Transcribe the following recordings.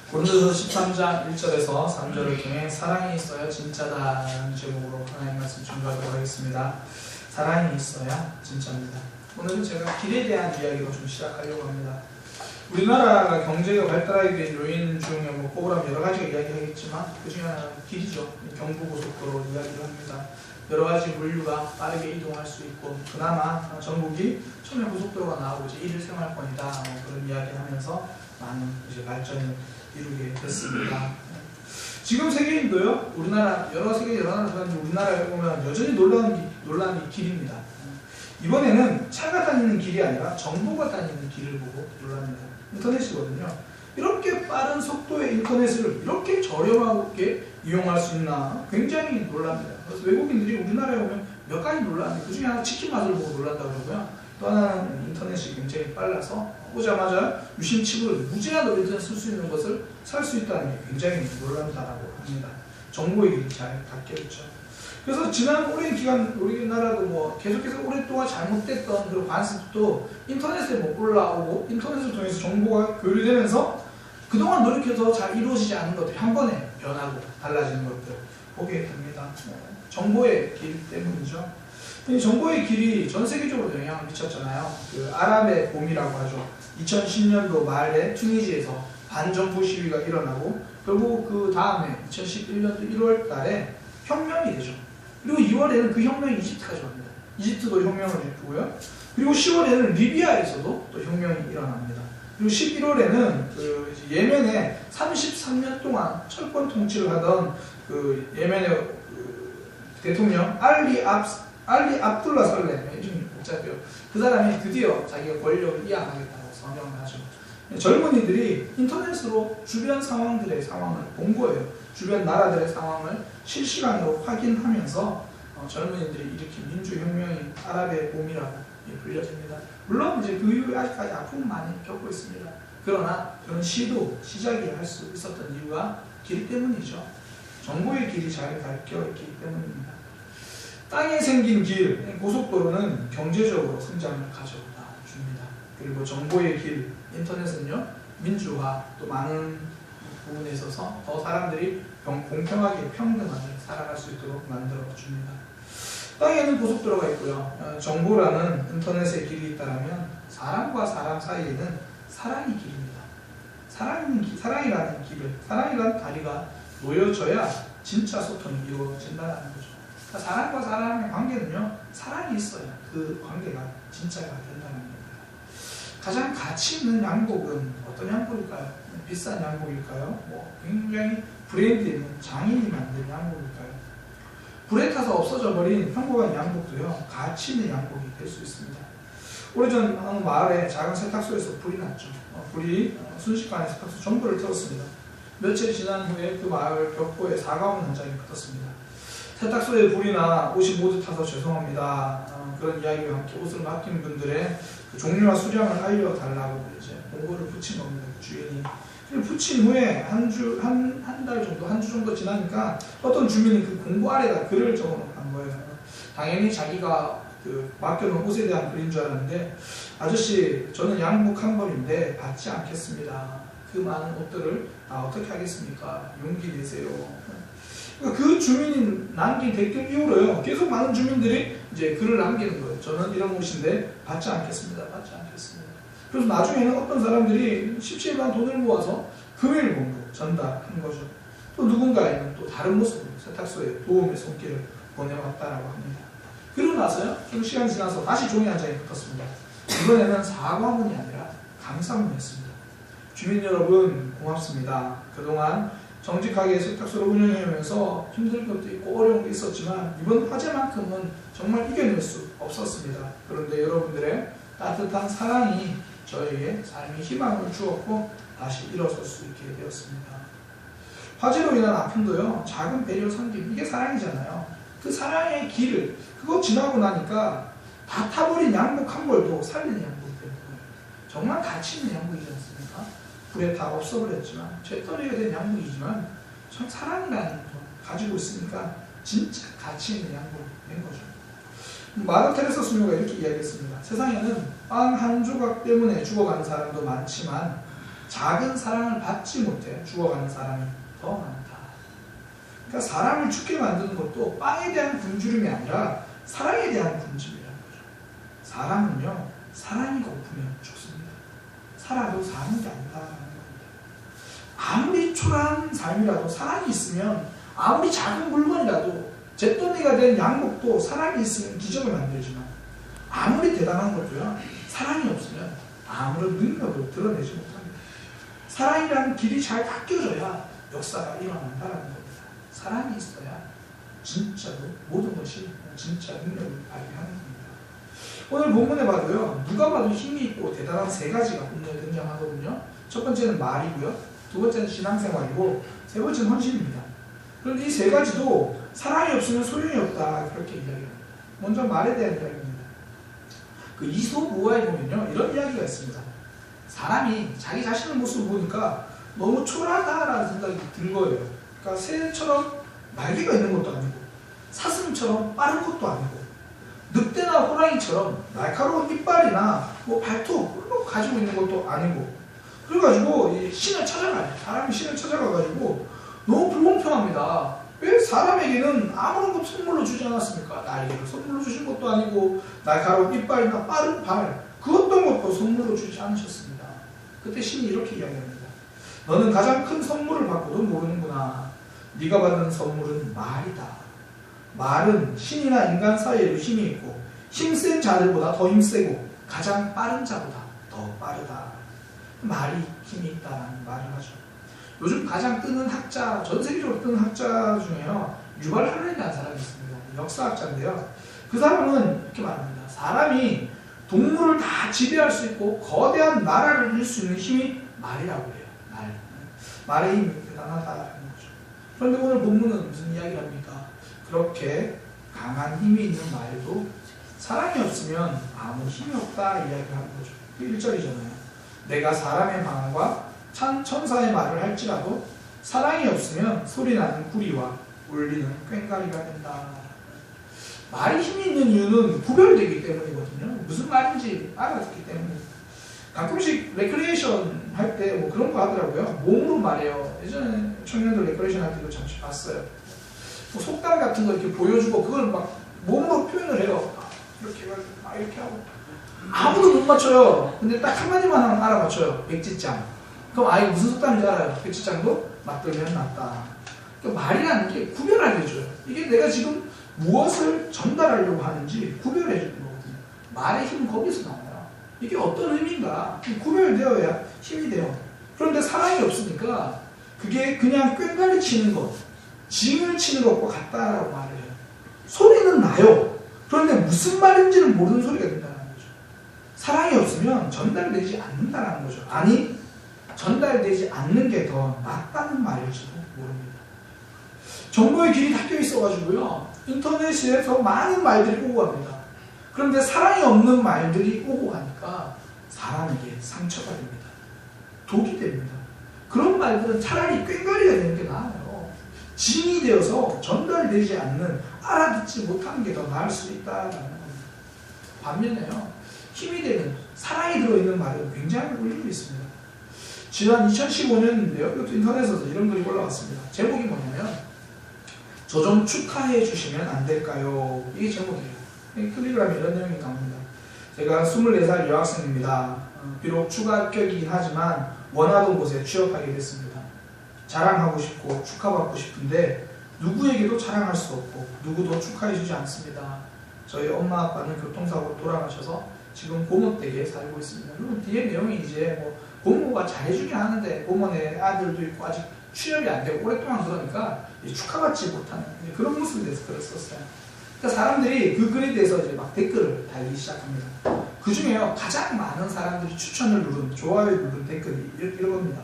고린도서 13장 1절에서 3절을 통해 사랑이 있어야 진짜다라는 제목으로 하나님 말씀 준비하도록 하겠습니다. 사랑이 있어야 진짜입니다. 오늘은 제가 길에 대한 이야기로 좀 시작하려고 합니다. 우리나라가 경제가 발달하게 된 요인 중에 뭐 꼽으라면 여러 가지가 이야기하겠지만 그 중에 하나는 길이죠. 경부고속도로 이야기를 합니다. 여러 가지 물류가 빠르게 이동할 수 있고 그나마 전국이 처음에 고속도로가 나오고 이제 일일 생활권이다 뭐 그런 이야기를 하면서 많은 이제 발전을 이루게 됐습니다. 지금 세계인도요, 우리나라 여러 세계 여러 나라 사람들이 우리나라에 보면 여전히 놀라는 길입니다. 이번에는 차가 다니는 길이 아니라 정보가 다니는 길을 보고 놀랍니다. 인터넷이거든요. 이렇게 빠른 속도의 인터넷을 이렇게 저렴하게 이용할 수 있나 굉장히 놀랍니다. 그래서 외국인들이 우리나라에 오면 몇 가지 놀라는데 그 중에 하나 치킨 맛을 보고 놀란다고 그러고요. 또 하나는 인터넷이 굉장히 빨라서 오자마자 유심칩을 무제한으로 인터넷 쓸 수 있는 것을 살 수 있다는 게 굉장히 놀란다라고 합니다. 정보의 길이 잘 닫혀있죠. 그래서 지난 오랜 기간 우리나라도 뭐 계속해서 오랫동안 잘못됐던 그런 관습도 인터넷에 못 올라오고 인터넷을 통해서 정보가 교류되면서 그동안 노력해서 잘 이루어지지 않은 것들이 한 번에 변하고 달라지는 것들 보게 됩니다. 정보의 길 때문이죠. 이 정보의 길이 전 세계적으로 영향을 미쳤잖아요. 그 아랍의 봄이라고 하죠. 2010년도 말에 튀니지에서 반정부 시위가 일어나고 결국 그 다음에 2011년도 1월 달에 혁명이 되죠. 그리고 2월에는 그 혁명이 이집트까지 옵니다. 이집트도 혁명을 일으키고요. 그리고 10월에는 리비아에서도 또 혁명이 일어납니다. 그리고 11월에는 그 예멘에 33년 동안 철권 통치를 하던 그 예멘의 그 대통령 알리 압둘라 살레, 이름이 복잡해요. 그 사람이 드디어 자기가 권력을 이양하겠다고 선언을 하죠. 젊은이들이 인터넷으로 주변 상황들의 상황을 본 거예요. 주변 나라들의 상황을 실시간으로 확인하면서 젊은이들이 일으킨 민주혁명인 아랍의 봄이라고 불려집니다. 물론 이제 그 이후에 아직까지 아픔을 많이 겪고 있습니다. 그러나 그런 시도, 시작이 할 수 있었던 이유가 길 때문이죠. 정보의 길이 잘 닫혀있기 때문입니다. 땅에 생긴 길, 고속도로는 경제적으로 성장을 가져다 줍니다. 그리고 정보의 길, 인터넷은요, 민주화, 또 많은 부분에 있어서 더 사람들이 공평하게 평등하게 살아갈 수 있도록 만들어 줍니다. 땅에는 고속도로가 있고요. 정보라는 인터넷의 길이 있다면 사람과 사람 사이에는 사랑의 길입니다. 사랑이라는 길을, 사랑이라는 다리가 놓여져야 진짜 소통이 이루어진다는 거죠. 그러니까 사람과 사람의 관계는요, 사랑이 있어야 그 관계가 진짜가 된다는 겁니다. 가장 가치 있는 양복은 어떤 양복일까요? 비싼 양복일까요? 뭐 굉장히 브랜드 있는 장인이 만든 양복일까요? 불에 타서 없어져 버린 평범한 양복도요, 가치 있는 양복이 될 수 있습니다. 오래전 어느 마을에 작은 세탁소에서 불이 났죠. 불이 순식간에 세탁소 전부를 태웠습니다. 며칠 지난 후에 그 마을 벽보에 사과문 한 장이 붙었습니다. 세탁소에 불이 나 옷이 모두 타서 죄송합니다. 그런 이야기와 함께 옷을 맡긴 분들의 그 종류와 수량을 알려달라고 이제 공고를 붙인 겁니다. 그 주인이. 붙인 후에 한 달 정도, 한 주 정도 지나니까 어떤 주민이 그 공고 아래다 글을 적어놓은 거예요. 당연히 자기가 그 맡겨놓은 옷에 대한 글인 줄 알았는데, 아저씨, 저는 양복 한 벌인데 받지 않겠습니다. 그 많은 옷들을 어떻게 하겠습니까? 용기 내세요. 그 주민이 남긴 댓글 이후로요, 계속 많은 주민들이 이제 글을 남기는 거예요. 저는 이런 옷인데 받지 않겠습니다. 받지 않겠습니다. 그래서 나중에는 어떤 사람들이 십시일반 돈을 모아서 금일 공고 전달한 거죠. 또 누군가에는 또 다른 모습으로 세탁소에 도움의 손길을 보내왔다라고 합니다. 그러고 나서요, 좀 시간이 지나서 다시 종이 한 장이 붙었습니다. 이번에는 사과문이 아니라 감사문이었습니다. 주민 여러분, 고맙습니다. 그동안 정직하게 세탁소를 운영하면서 힘든 것도 있고 어려운 게 있었지만 이번 화재만큼은 정말 이겨낼 수 없었습니다. 그런데 여러분들의 따뜻한 사랑이 저에게 삶의 희망을 주었고 다시 일어설 수 있게 되었습니다. 화재로 인한 아픔도요, 작은 배려 섬김, 이게 사랑이잖아요. 그 사랑의 길을, 그거 지나고 나니까 다 타버린 양복 한 벌도 살리는 양복이 되는 거예요. 정말 가치 있는 양복이지 않습니까? 불에 다 없어버렸지만, 죄떨이가 된 양복이지만 참 사랑이라는 거 가지고 있으니까 진짜 가치 있는 양복이 된 거죠. 마더 테레사 수녀가 이렇게 이야기했습니다. 세상에는 빵 한 조각 때문에 죽어가는 사람도 많지만 작은 사랑을 받지 못해 죽어가는 사람이 더 많다. 그러니까 사람을 죽게 만드는 것도 빵에 대한 굶주림이 아니라 사랑에 대한 굶주림이라는 거죠. 사람은요, 사랑이 고프면 죽습니다. 살아도 사는 게 아니다라는 겁니다. 아무리 초라한 삶이라도 사랑이 있으면, 아무리 작은 물건이라도 잿더미가 된 양복도 사랑이 있으면 기적을 만들지만, 아무리 대단한 것도요, 사랑이 없으면 아무런 능력을 드러내지 못합니다. 사랑이라는 길이 잘 닦여져야 역사가 일어난다는 겁니다. 사랑이 있어야 진짜로 모든 것이 진짜 능력을 발휘하는 겁니다. 오늘 본문에 봐도요, 누가 봐도 힘이 있고 대단한 세 가지가 본문에 등장하거든요. 첫 번째는 말이고요, 두 번째는 신앙생활이고, 세 번째는 헌신입니다. 그런데 이 세 가지도 사랑이 없으면 소용이 없다, 그렇게 이야기합니다. 먼저 말에 대한 이야기입니다. 그 이솝우화에 보면요, 이런 이야기가 있습니다. 사람이 자기 자신의 모습을 보니까 너무 초라하다라는 생각이 든 거예요. 그러니까 새처럼 날개가 있는 것도 아니고, 사슴처럼 빠른 것도 아니고, 늑대나 호랑이처럼 날카로운 이빨이나 뭐 발톱을 가지고 있는 것도 아니고, 그래가지고 신을 찾아가요. 사람이 신을 찾아가가지고 너무 불공평합니다. 왜 사람에게는 아무런 것 선물로 주지 않았습니까? 날개를 선물로 주신 것도 아니고, 날카로운 이빨이나 빠른 발, 그 어떤 것도 선물로 주지 않으셨습니다. 그때 신이 이렇게 이야기합니다. 너는 가장 큰 선물을 받고도 모르는구나. 네가 받은 선물은 말이다. 말은 신이나 인간 사이에도 힘이 있고, 힘센 자들보다 더 힘세고, 가장 빠른 자보다 더 빠르다. 말이 힘이 있다는 말을 하죠. 요즘 가장 뜨는 학자, 전 세계적으로 뜨는 학자 중에요, 유발 하렐이라는 사람이 있습니다. 역사학자인데요. 그 사람은 이렇게 말합니다. 사람이 동물을 다 지배할 수 있고 거대한 나라를 이룰 수 있는 힘이 말이라고 해요. 말의 힘이 대단하다는 거죠. 그런데 오늘 본문은 무슨 이야기를 합니까? 그렇게 강한 힘이 있는 말도 사랑이 없으면 아무 힘이 없다 이야기를 하는 거죠. 그 1절이잖아요. 내가 사람의 방언과 천사의 말을 할지라도 사랑이 없으면 소리나는 구리와 울리는 꽹과리가 된다. 말이 힘이 있는 이유는 구별되기 때문이거든요. 무슨 말인지 알아듣기 때문에. 가끔씩 레크리에이션 할 때 뭐 그런 거 하더라고요. 몸으로 말해요. 예전에 청년들 레크리에이션 할 때도 잠시 봤어요. 뭐 속담 같은 거 이렇게 보여주고 그걸 막 몸으로 표현을 해요. 이렇게 해가지고 막 이렇게 하고 아무도 못 맞춰요. 근데 딱 한마디만 하면 알아맞혀요. 백지장. 그럼 아예 무슨 속담인지 알아요. 백지장도 맞들면 낫다. 그러니까 말이라는 게 구별하게 해줘요. 이게 내가 지금 무엇을 전달하려고 하는지 구별해 주는 거거든요. 말의 힘은 거기서 나와요. 이게 어떤 의미인가 구별되어야 힘이 돼요. 그런데 사랑이 없으니까 그게 그냥 꽹과리 치는 것, 징을 치는 것과 같다라고 말을 해요. 소리는 나요. 그런데 무슨 말인지는 모르는 소리가 된다는 거죠. 사랑이 없으면 전달되지 않는다는 거죠. 아니, 전달되지 않는 게 더 낫다는 말일지도 모릅니다. 정보의 길이 닫혀 있어가지고요, 인터넷에서 많은 말들이 오고 갑니다. 그런데 사랑이 없는 말들이 오고 가니까 사람에게 상처가 됩니다. 독이 됩니다. 그런 말들은 차라리 꽹과리가 되는 게 나아요. 징이 되어서 전달되지 않는, 알아듣지 못하는 게 더 나을 수 있다는 겁니다. 반면에요, 힘이 되는, 사랑이 들어있는 말은 굉장히 울림이 있습니다. 지난 2015년인데요. 이것도 인터넷에서 이런 글이 올라왔습니다. 제목이 뭐냐면, 저 좀 축하해 주시면 안 될까요? 이게 제목이에요. 텔레그램에 이런 내용이 나옵니다. 제가 24살 여학생입니다. 비록 추가 합격이긴 하지만 원하던 곳에 취업하게 됐습니다. 자랑하고 싶고 축하받고 싶은데 누구에게도 자랑할 수 없고 누구도 축하해주지 않습니다. 저희 엄마 아빠는 교통사고로 돌아가셔서 지금 고모댁에 살고 있습니다. 그리고 뒤에 내용이 이제 뭐 고모가 잘해주긴 하는데 고모네 아들도 있고 아직 취업이 안 되고 오랫동안 그러니까 축하받지 못하는 그런 모습에 대해서 글을 썼어요. 그러니까 사람들이 그 글에 대해서 이제 막 댓글을 달리기 시작합니다. 그 중에요, 가장 많은 사람들이 추천을 누른, 좋아요를 누른 댓글이 이런 겁니다.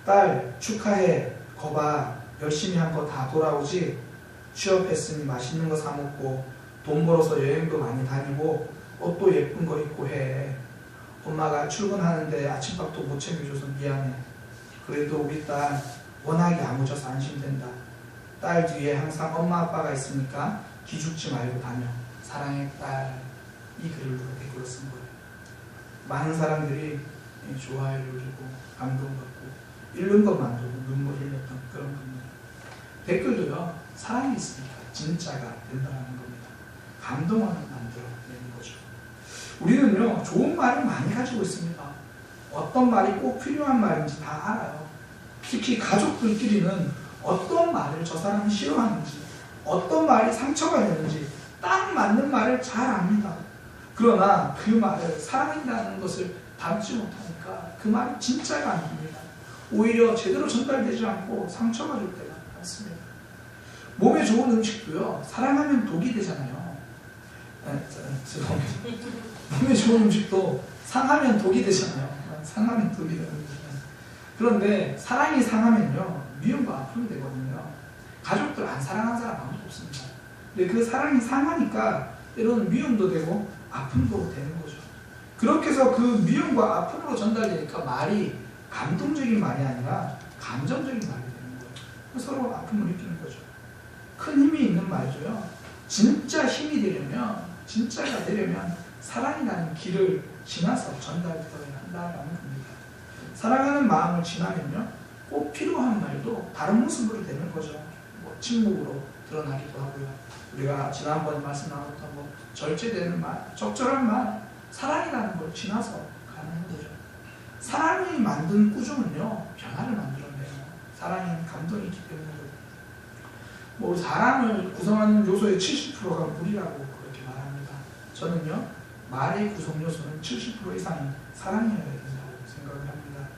딸, 축하해. 거봐. 열심히 한 거 다 돌아오지. 취업했으니 맛있는 거 사 먹고, 돈 벌어서 여행도 많이 다니고, 옷도 예쁜 거 입고 해. 엄마가 출근하는데 아침밥도 못 챙겨줘서 미안해. 그래도 우리 딸 워낙에 야무져서 안심된다. 딸 뒤에 항상 엄마 아빠가 있으니까 기죽지 말고 다녀. 사랑해 딸. 이 글을 누가 댓글로 쓴 거예요. 많은 사람들이 좋아요를 누르고 감동받고 읽는 것만으로 눈물 흘렸던 그런 겁니다. 댓글도요, 사랑이 있으니까 진짜가 된다는 겁니다. 감동을 만들어내는 거죠. 우리는요, 좋은 말을 많이 가지고 있습니다. 어떤 말이 꼭 필요한 말인지 다 알아요. 특히 가족들끼리는 어떤 말을 저 사람이 싫어하는지, 어떤 말이 상처가 되는지 딱 맞는 말을 잘 압니다. 그러나 그 말을 사랑이라는 것을 담지 못하니까 그 말이 진짜가 아닙니다. 오히려 제대로 전달되지 않고 상처가 줄 때가 많습니다. 몸에 좋은 음식도요, 사랑하면 독이 되잖아요. 죄송합니다. 몸에 좋은 음식도 상하면 독이 되잖아요. 상하면 독이 되는 거죠. 그런데 사랑이 상하면요, 미움과 아픔이 되거든요. 가족들 안 사랑하는 사람 아무도 없습니다. 근데 그 사랑이 상하니까 때로는 미움도 되고 아픔도 되는 거죠. 그렇게 해서 그 미움과 아픔으로 전달되니까 말이 감동적인 말이 아니라 감정적인 말이 되는 거예요. 서로 아픔을 느끼는 거죠. 큰 힘이 있는 말도요, 진짜 힘이 되려면, 진짜가 되려면 사랑이라는 길을 지나서 전달되어야 한다는 겁니다. 사랑하는 마음을 지나면요, 꼭 필요한 말도 다른 모습으로 되는 거죠. 뭐 침묵으로 드러나기도 하고요. 우리가 지난번에 말씀 나눴던 뭐 절제되는 말, 적절한 말, 사랑이라는 걸 지나서 가는 거죠. 사랑이 만든 꾸중은요, 변화를 만들어내요. 사랑에는 감동이 있기 때문에. 뭐 사람을 구성하는 요소의 70%가 물이라고 그렇게 말합니다. 저는요, 말의 구성 요소는 70% 이상이 사랑이어야 된다고 생각을 합니다.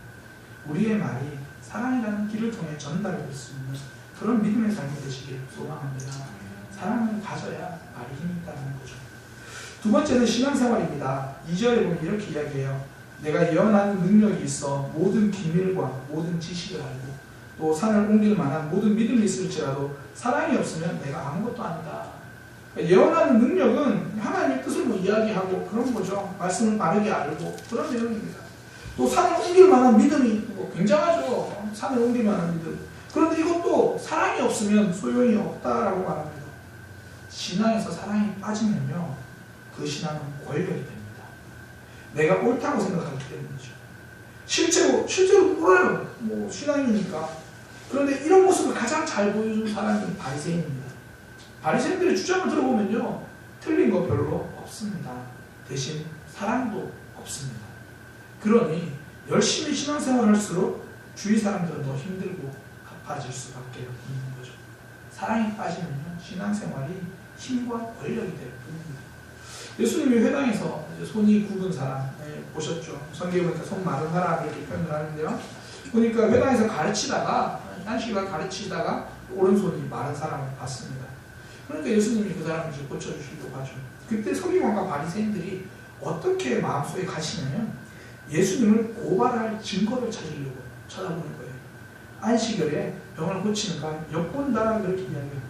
우리의 말이 사랑이라는 길을 통해 전달될 수 있는 그런 믿음의 삶이 되시길 소망합니다. 사랑을 가져야 말이 힘이 있다는 거죠. 두 번째는 신앙생활입니다. 2절에 보면 이렇게 이야기해요. 내가 예언하는 능력이 있어 모든 비밀과 모든 지식을 알고 또 산을 옮길 만한 모든 믿음이 있을지라도 사랑이 없으면 내가 아무것도 아니다. 예언하는 능력은 하나님의 뜻을 뭐 이야기하고 그런 거죠. 말씀을 바르게 알고 그런 내용입니다. 또 산을 옮길 만한 믿음이 뭐 굉장하죠. 산을 옮길 만한 믿음. 그런데 이것도 사랑이 없으면 소용이 없다라고 말합니다. 신앙에서 사랑이 빠지면요, 그 신앙은 권력이 됩니다. 내가 옳다고 생각하기 때문이죠. 실제로 몰라요. 뭐 신앙이니까. 그런데 이런 모습을 가장 잘 보여준 사람이 바리새인입니다. 바리새인들의 주장을 들어보면요, 틀린 거 별로 없습니다. 대신 사랑도 없습니다. 그러니 열심히 신앙생활을 할수록 주위 사람들은 더 힘들고 아파질 수밖에 없는 거죠. 사랑이 빠지면요, 신앙생활이 힘과 권력이 될 뿐입니다. 예수님이 회당에서 손이 굽은 사람 보셨죠? 성경에 보니까 손 마른 사람 이렇게 표현을 하는데요. 보니까 회당에서 가르치다가 한식을 가르치다가 오른손이 마른 사람을 봤습니다. 그러니까 예수님이 그 사람을 이제 고쳐주시려고 하죠. 그때 서기관과 바리새인들이 어떻게 마음속에 가시냐면 예수님을 고발할 증거를 찾으려고 쳐다보는 거예요. 안식일에 병을 고치는가 엿본다 그렇게 이야기합니다.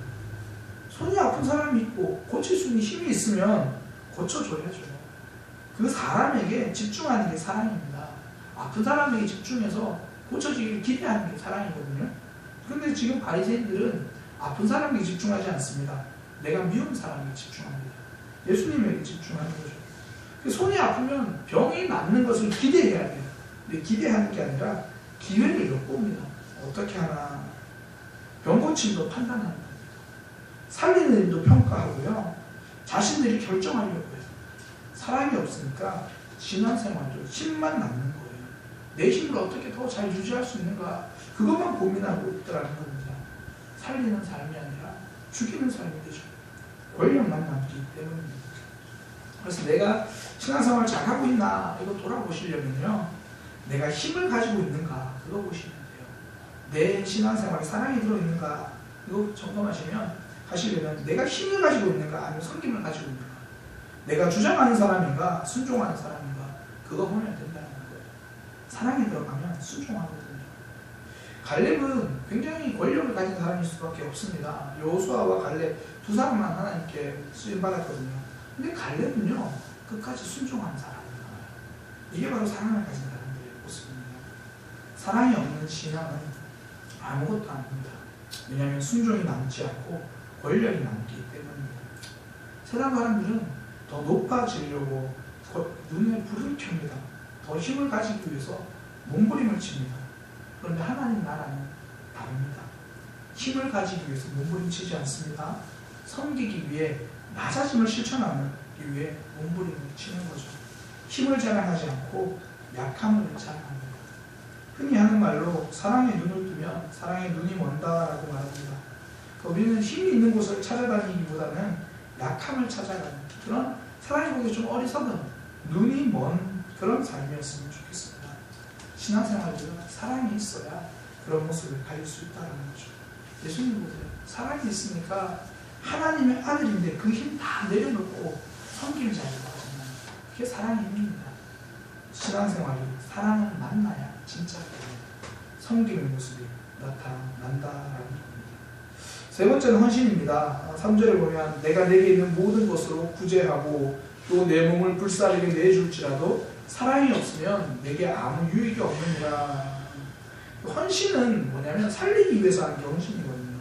손이 아픈 사람이 있고 고칠 수 있는 힘이 있으면 고쳐줘야죠. 그 사람에게 집중하는 게 사랑입니다. 아픈 사람에게 집중해서 고쳐지기를 기대하는 게 사랑이거든요. 그런데 지금 바리새인들은 아픈 사람에게 집중하지 않습니다. 내가 미운 사람에게 집중합니다. 예수님에게 집중하는 거죠. 손이 아프면 병이 낫는 것을 기대해야 돼요. 근데 기대하는 게 아니라 기회를 엿봅니다. 어떻게 하나. 병 고침도 판단하는 겁니다. 살리는 일도 평가하고요. 자신들이 결정하려고 해요. 사랑이 없으니까 신앙생활도 힘만 남는 거예요. 내 힘으로 어떻게 더 잘 유지할 수 있는가, 그것만 고민하고 있더라는 겁니다. 살리는 삶이 아니라 죽이는 삶이 되죠. 권력만 남기 때문입니다. 그래서 내가 신앙생활 잘하고 있나 이거 돌아보시려면요, 내가 힘을 가지고 있는가 그거 보시면 돼요. 내 신앙생활에 사랑이 들어있는가 이거 하시려면 내가 힘을 가지고 있는가 아니면 섬김을 가지고 있는가, 내가 주장하는 사람인가 순종하는 사람인가 그거 보면 된다는 거예요. 사랑이 들어가면 순종하거든요. 갈렙은 굉장히 권력을 가진 사람일 수밖에 없습니다. 여호수아와 갈렙 두 사람만 하나님께 쓰임받았거든요. 근데 갈렙은요, 끝까지 순종하는 사람이에요. 이게 바로 사랑을 가진 사람들의 모습입니다. 사랑이 없는 신앙은 아무것도 아닙니다. 왜냐하면 순종이 남지 않고 권력이 남기 때문입니다. 세상 사람들은 더 높아지려고 눈에 불을 켭니다. 더 힘을 가지기 위해서 몸부림을 칩니다. 그런데 하나님 나라는 다릅니다. 힘을 가지기 위해서 몸부림치지 않습니다. 섬기기 위해 낮아짐을 실천하기 위해 몸부림을 치는 거죠. 힘을 자랑하지 않고 약함을 자랑합니다. 흔히 하는 말로 사랑의 눈을 뜨면 사랑의 눈이 먼다라고 말합니다. 우리는 힘이 있는 곳을 찾아다니기보다는 약함을 찾아가는 그런 사랑이 보기에 좀 어리석은 눈이 먼 그런 삶이었으면 좋겠습니다. 신앙생활도 사랑이 있어야 그런 모습을 가질 수 있다는 거죠. 예수님 보세요. 사랑이 있으니까 하나님의 아들인데 그 힘 다 내려놓고 섬기는 자리로 가잖아요. 그게 사랑의 힘입니다. 신앙생활이 사랑을 만나야 진짜 섬기는 모습이 나타난다라는 겁니다. 세 번째는 헌신입니다. 3절에 보면 내가 내게 있는 모든 것으로 구제하고 또 내 몸을 불사르게 내줄지라도 사랑이 없으면 내게 아무 유익이 없느니라. 헌신은 뭐냐면 살리기 위해서 하는 게 헌신이거든요.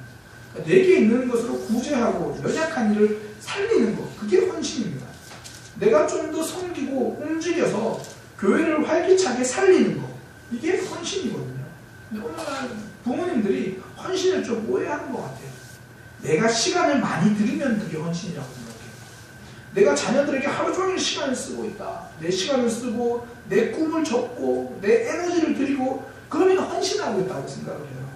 그러니까 내게 있는 것으로 구제하고 연약한 이를 살리는 것, 그게 헌신입니다. 내가 좀 더 섬기고 움직여서 교회를 활기차게 살리는 것, 이게 헌신이거든요. 근데 오늘날 부모님들이 헌신을 좀 오해하는 것 같아요. 내가 시간을 많이 들이면 그게 헌신이라고 생각해요. 내가 자녀들에게 하루 종일 시간을 쓰고 있다. 내 시간을 쓰고 내 꿈을 접고 내 에너지를 들이고 그러면 헌신하고 있다고 생각을 해요.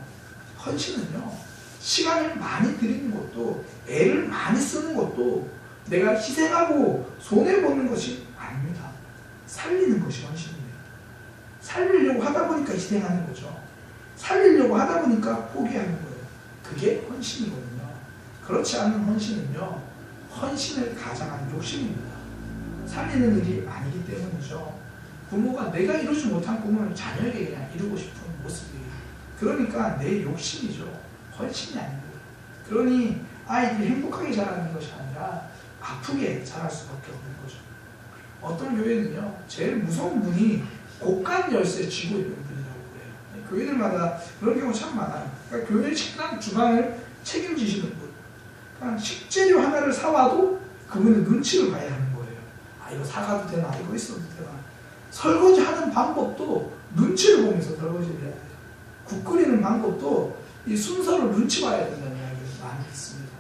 헌신은요, 시간을 많이 들이는 것도 애를 많이 쓰는 것도 내가 희생하고 손해보는 것이 아닙니다. 살리는 것이 헌신이에요. 살리려고 하다 보니까 희생하는 거죠. 살리려고 하다 보니까 포기하는 거예요. 그게 헌신이거든요. 그렇지 않은 헌신은요, 헌신을 가장한 욕심입니다. 살리는 일이 아니기 때문이죠. 부모가 내가 이루지 못한 꿈을 자녀에게 그냥 이루고 싶은 모습이에요. 그러니까 내 욕심이죠. 헌신이 아닌 거예요. 그러니 아이들이 행복하게 자라는 것이 아니라 아프게 자랄 수밖에 없는 거죠. 어떤 교회는요, 제일 무서운 분이 고간 열쇠 쥐고 있는 분이라고 그래요. 교회들마다 그런 경우 참 많아요. 그러니까 교회 식당 주방을 책임지시는 분. 그러니까 식재료 하나를 사와도 그분의 눈치를 봐야 하는 거예요. 아, 이거 사가도 되나? 이거 있어도 되나? 설거지 하는 방법도 눈치를 보면서 설거지를 해야 돼요. 국 끓이는 방법도 이 순서를 눈치 봐야 된다는 이야기를 많이 했습니다.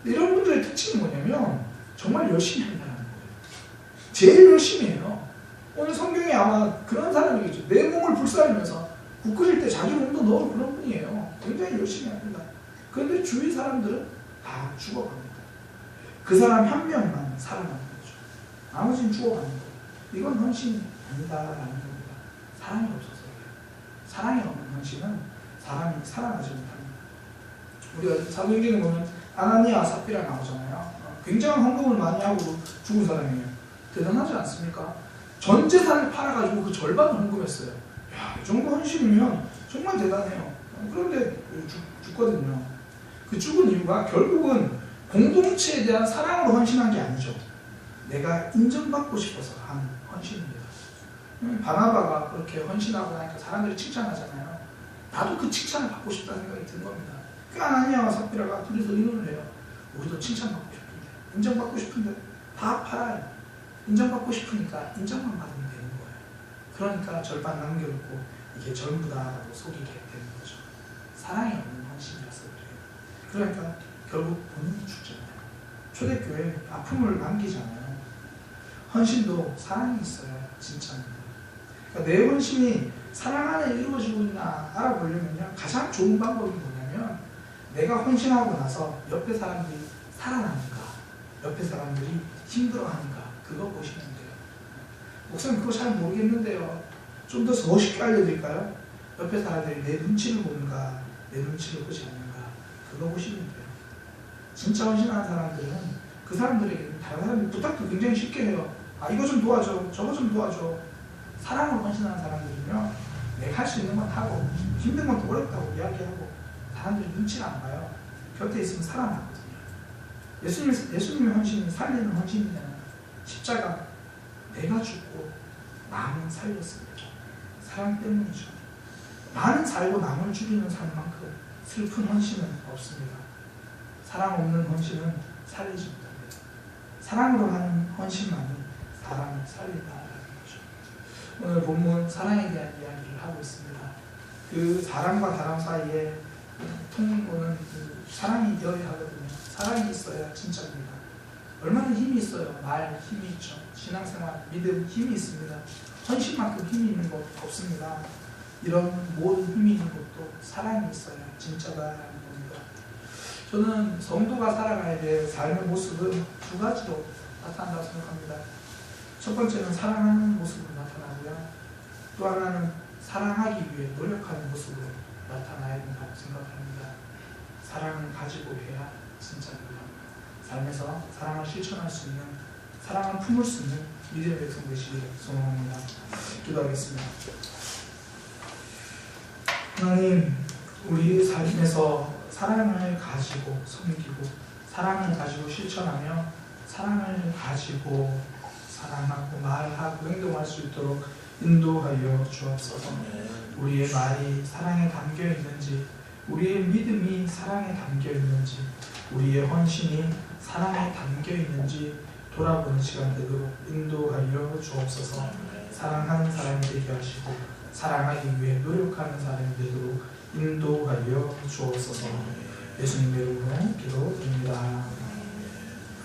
이런 분들의 특징이 뭐냐면 정말 열심히 한다는 거예요. 제일 열심히 해요. 오늘 성경에 아마 그런 사람이겠죠. 내 몸을 불사르면서 국 끓일 때 자기 몸도 넣을 그런 분이에요. 굉장히 열심히 합니다. 그런데 주위 사람들은 다 죽어갑니다. 그 사람 한 명만 살아남는 거죠. 나머지는 죽어가는 거예요. 이건 헌신이 아니다라는 겁니다. 사랑이 없어서 그래요. 사랑이 없는 헌신은 사람이 살아나지 못합니다. 우리가 사도행전에 보면 아나니아 삽비라 나오잖아요. 굉장한 헌금을 많이 하고 죽은 사람이에요. 대단하지 않습니까? 전 재산을 팔아가지고 그 절반을 헌금했어요. 야, 이 정도 헌신이면 정말 대단해요. 그런데 죽거든요. 그 죽은 이유가 결국은 공동체에 대한 사랑으로 헌신한 게 아니죠. 내가 인정받고 싶어서 한 헌신입니다. 바나바가 그렇게 헌신하고 나니까 사람들이 칭찬하잖아요. 나도 그 칭찬을 받고 싶다는 생각이 든 겁니다. 그 아나니아와 삽비라가 둘이서 의논을 해요. 우리도 칭찬받고 싶은데, 인정받고 싶은데 다 팔아요. 인정받고 싶으니까 인정만 받으면 되는 거예요. 그러니까 절반 남겨놓고 이게 전부다라고 속이게 되는 거죠. 사랑이 없는 헌신이라서 그래요. 그러니까 결국 본인이 죽잖아요. 초대교회 아픔을 남기잖아요. 헌신도 사랑이 있어야 진짜입니다. 그러니까 내 헌신이 사랑 안에 이루어지고 있나 알아보려면요, 가장 좋은 방법이 뭐냐면 내가 헌신하고 나서 옆에 사람들이 살아나는가, 옆에 사람들이 힘들어하는가, 그거 보시면 돼요. 목사님 그거 잘 모르겠는데요. 좀 더 멋있게 알려드릴까요? 옆에 사람들이 내 눈치를 보는가, 내 눈치를 보지 않는가, 그거 보시면 돼요. 진짜 헌신하는 사람들은 그 사람들에게 다른 사람들 부탁도 굉장히 쉽게 해요. 아, 이거 좀 도와줘, 저거 좀 도와줘. 사랑으로 헌신하는 사람들은요, 내가 할 수 있는 건 하고 힘든 건 어렵다고 이야기하고 사람들이 눈치를 안 봐요. 곁에 있으면 살아나거든요. 예수님의 헌신이 살리는 헌신이잖아요. 십자가, 내가 죽고 남은 살렸습니다. 사랑 때문이죠. 나는 살고 남을 죽이는 삶만큼 슬픈 헌신은 없습니다. 사랑 없는 헌신은 살리지 못합니다. 사랑으로 하는 헌신만이 사람을 살린다는 거죠. 오늘 본문 사랑에 대한 이야기를 하고 있습니다. 그 사람과 사람 사이에 통보는 그 사랑이 되어야 하거든요. 사랑이 있어야 진짜입니다. 얼마나 힘이 있어요. 말 힘이 있죠. 신앙생활, 믿음 힘이 있습니다. 헌신만큼 힘이 있는 것 없습니다. 이런 모든 힘이 있는 것도 사랑이 있어야 진짜다라는 겁니다. 저는 성도가 살아가야 될 삶의 모습은 두 가지로 나타난다고 생각합니다. 첫 번째는 사랑하는 모습으로 나타나고요. 또 하나는 사랑하기 위해 노력하는 모습으로 나타나야 된다고 생각합니다. 사랑을 가지고 해야 진짜입니다. 삶에서 사랑을 실천할 수 있는, 사랑을 품을 수 있는 믿음의 백성 되시기를 소망합니다. 기도하겠습니다. 하나님, 우리 삶에서 사랑을 가지고 섬기고, 사랑을 가지고 실천하며, 사랑을 가지고 사랑하고 말하고 행동할 수 있도록 인도하여 주옵소서. 우리의 말이 사랑에 담겨 있는지, 우리의 믿음이 사랑에 담겨 있는지, 우리의 헌신이 사랑에 담겨 있는지 돌아보는 시간 되도록 인도하여 주옵소서. 사랑하는 사람이 되게 하시고 사랑하기 위해 노력하는 사람이 되도록 인도하여 주옵소서. 예수님의 이름으로 기도드립니다.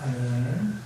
아멘.